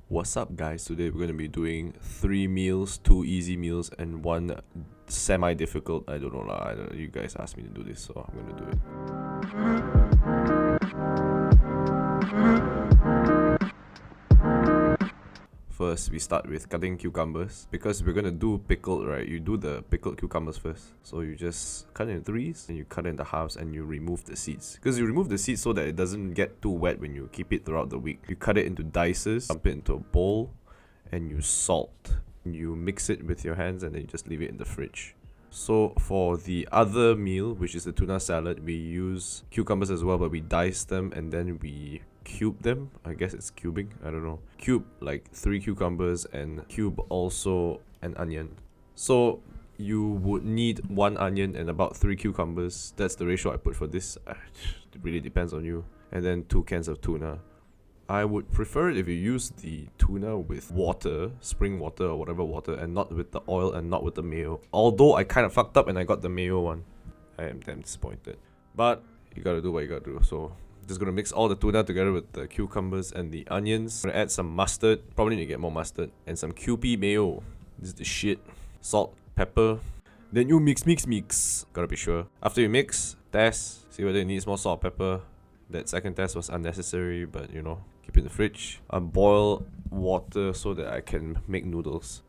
What's up, guys? Today we're going to be doing 3 meals, 2 easy meals, and 1 semi-difficult. I don't know lah. You guys asked me to do this, so I'm going to do it. First, we start with cutting cucumbers. Because we're going to do pickled, right? You do the pickled cucumbers first. So you just cut it in threes, and you cut it into halves, and you remove the seeds. Because you remove the seeds so that it doesn't get too wet when you keep it throughout the week. You cut it into dices, dump it into a bowl, and you salt. You mix it with your hands, and then you just leave it in the fridge. So for the other meal, which is the tuna salad, we use cucumbers as well, but we dice them and then we cube them. I guess it's cubing, I don't know. Cube like 3 cucumbers and cube also an onion. So you would need 1 onion and about 3 cucumbers. That's the ratio I put for this. It really depends on you. And then 2 cans of tuna. I would prefer it if you use the tuna with water, spring water or whatever water, and not with the oil and not with the mayo. Although I kind of fucked up and I got the mayo one. I am damn disappointed. But you gotta do what you gotta do. So just gonna mix all the tuna together with the cucumbers and the onions. Gonna add some mustard. Probably need to get more mustard. And some Kewpie mayo. This is the shit. Salt, pepper. Then you mix. Gotta be sure. After you mix, test. See whether it needs more salt, pepper. That second test was unnecessary, but you know, keep it in the fridge. Boil water so that I can make noodles.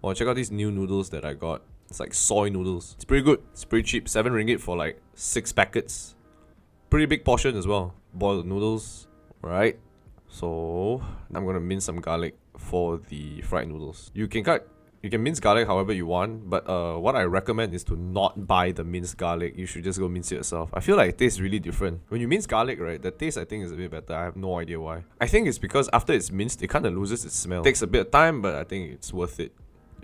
Oh, check out these new noodles that I got. It's like soy noodles. It's pretty good. It's pretty cheap. 7 ringgit for like 6 packets. Pretty big portion as well. Boiled noodles. Right. So I'm gonna mince some garlic for the fried noodles. You can mince garlic however you want, but what I recommend is to not buy the minced garlic. You should just go mince it yourself. I feel like it tastes really different. When you mince garlic, right, the taste I think is a bit better. I have no idea why. I think it's because after it's minced, it kind of loses its smell. It takes a bit of time, but I think it's worth it.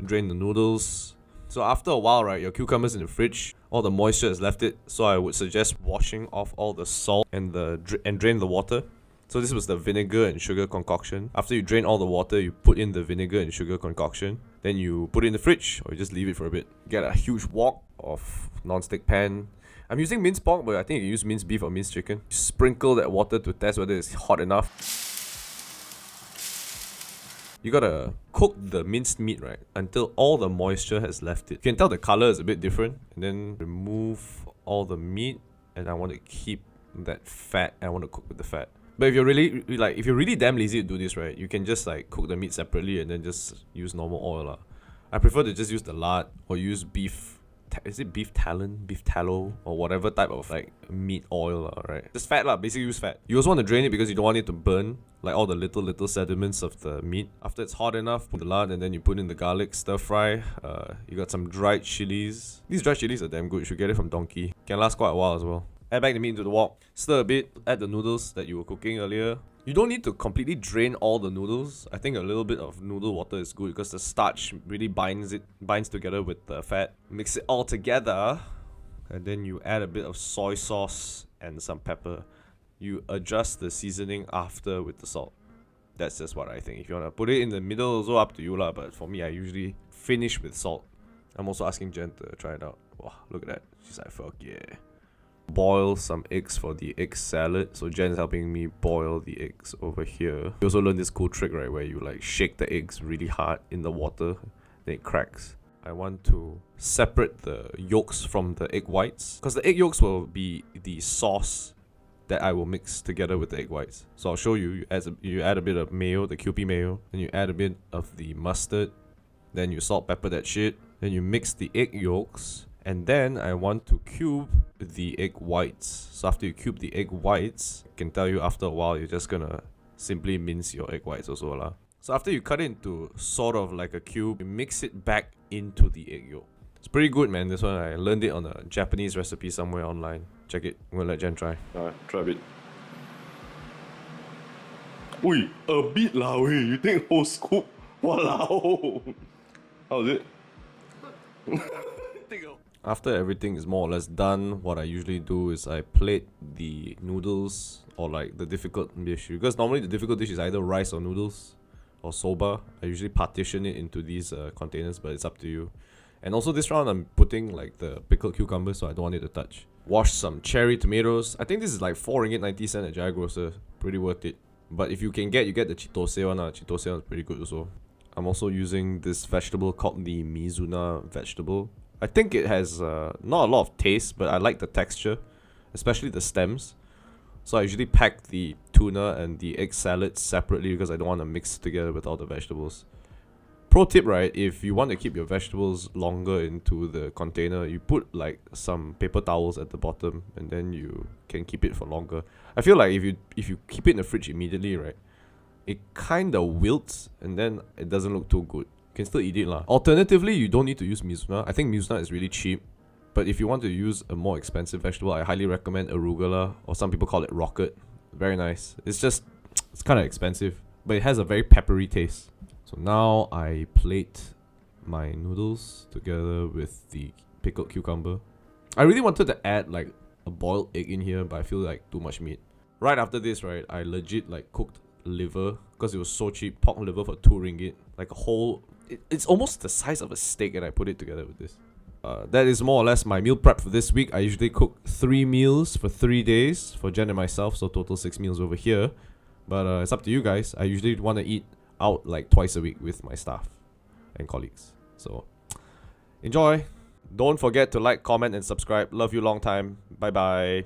Drain the noodles. So after a while, right, your cucumbers in the fridge, all the moisture has left it. So I would suggest washing off all the salt and drain the water. So this was the vinegar and sugar concoction. After you drain all the water, you put in the vinegar and sugar concoction. Then you put it in the fridge, or you just leave it for a bit. Get a huge wok of non-stick pan. I'm using minced pork, but I think you use minced beef or minced chicken. Sprinkle that water to test whether it's hot enough. You gotta cook the minced meat, right, until all the moisture has left it. You can tell the color is a bit different. And then remove all the meat, and I want to keep that fat. I want to cook with the fat. But if you're really damn lazy to do this, right, you can just like cook the meat separately and then just use normal oil lah. I prefer to just use the lard or use beef. Is it beef talon, beef tallow, or whatever type of like meat oil lah, right? Just fat lah. Basically use fat. You also want to drain it because you don't want it to burn like all the little sediments of the meat. After it's hot enough, put the lard and then you put in the garlic, stir fry. You got some dried chilies. These dried chilies are damn good. You should get it from Donkey. Can last quite a while as well. Add back the meat into the wok. Stir a bit. Add the noodles that you were cooking earlier. You don't need to completely drain all the noodles. I think a little bit of noodle water is good because the starch really binds together with the fat. Mix it all together. And then you add a bit of soy sauce and some pepper. You adjust the seasoning after with the salt. That's just what I think. If you want to put it in the middle, also up to you lah. But for me, I usually finish with salt. I'm also asking Jen to try it out. Wow, look at that. She's like, fuck yeah. Boil some eggs for the egg salad. So Jen's helping me boil the eggs over here. You also learned this cool trick, right, where you like shake the eggs really hard in the water, then it cracks. I want to separate the yolks from the egg whites because the egg yolks will be the sauce that I will mix together with the egg whites. So I'll show you. You add a bit of mayo, the Kewpie mayo, then you add a bit of the mustard, then you salt, pepper that shit, then you mix the egg yolks. And then I want to cube the egg whites. So after you cube the egg whites, I can tell you after a while, you're just gonna simply mince your egg whites also lah. So after you cut it into sort of like a cube, you mix it back into the egg yolk. It's pretty good, man. This one, I learned it on a Japanese recipe somewhere online. Check it. I'm gonna let Jen try. Alright, try a bit. Ui, a bit lah, wey. You take whole scoop. Walao. How's it? After everything is more or less done, what I usually do is I plate the noodles or like the difficult dish. Because normally the difficult dish is either rice or noodles or soba. I usually partition it into these containers, but it's up to you. And also this round I'm putting like the pickled cucumbers, so I don't want it to touch. Wash some cherry tomatoes. I think this is like 4 ringgit 90 cent at Jaya Grocer. Pretty worth it. But if you get the chitose one, chitose one is pretty good also. I'm also using this vegetable called the Mizuna vegetable. I think it has not a lot of taste, but I like the texture, especially the stems. So I usually pack the tuna and the egg salad separately because I don't want to mix together with all the vegetables. Pro tip, right? If you want to keep your vegetables longer into the container, you put like some paper towels at the bottom, and then you can keep it for longer. I feel like if you keep it in the fridge immediately, right, it kind of wilts and then it doesn't look too good. You can still eat it lah. Alternatively, you don't need to use Mizuna. I think Mizuna is really cheap. But if you want to use a more expensive vegetable, I highly recommend arugula, or some people call it rocket. Very nice. It's kind of expensive, but it has a very peppery taste. So now I plate my noodles together with the pickled cucumber. I really wanted to add like a boiled egg in here, but I feel like too much meat. Right after this, right, I legit like cooked liver because it was so cheap. Pork liver for 2 ringgit. Like a whole... It's almost the size of a steak, and I put it together with this. That is more or less my meal prep for this week. I usually cook 3 meals for 3 days for Jen and myself, so total 6 meals over here. But it's up to you guys. I usually want to eat out like twice a week with my staff and colleagues. So enjoy. Don't forget to like, comment, and subscribe. Love you long time. Bye bye.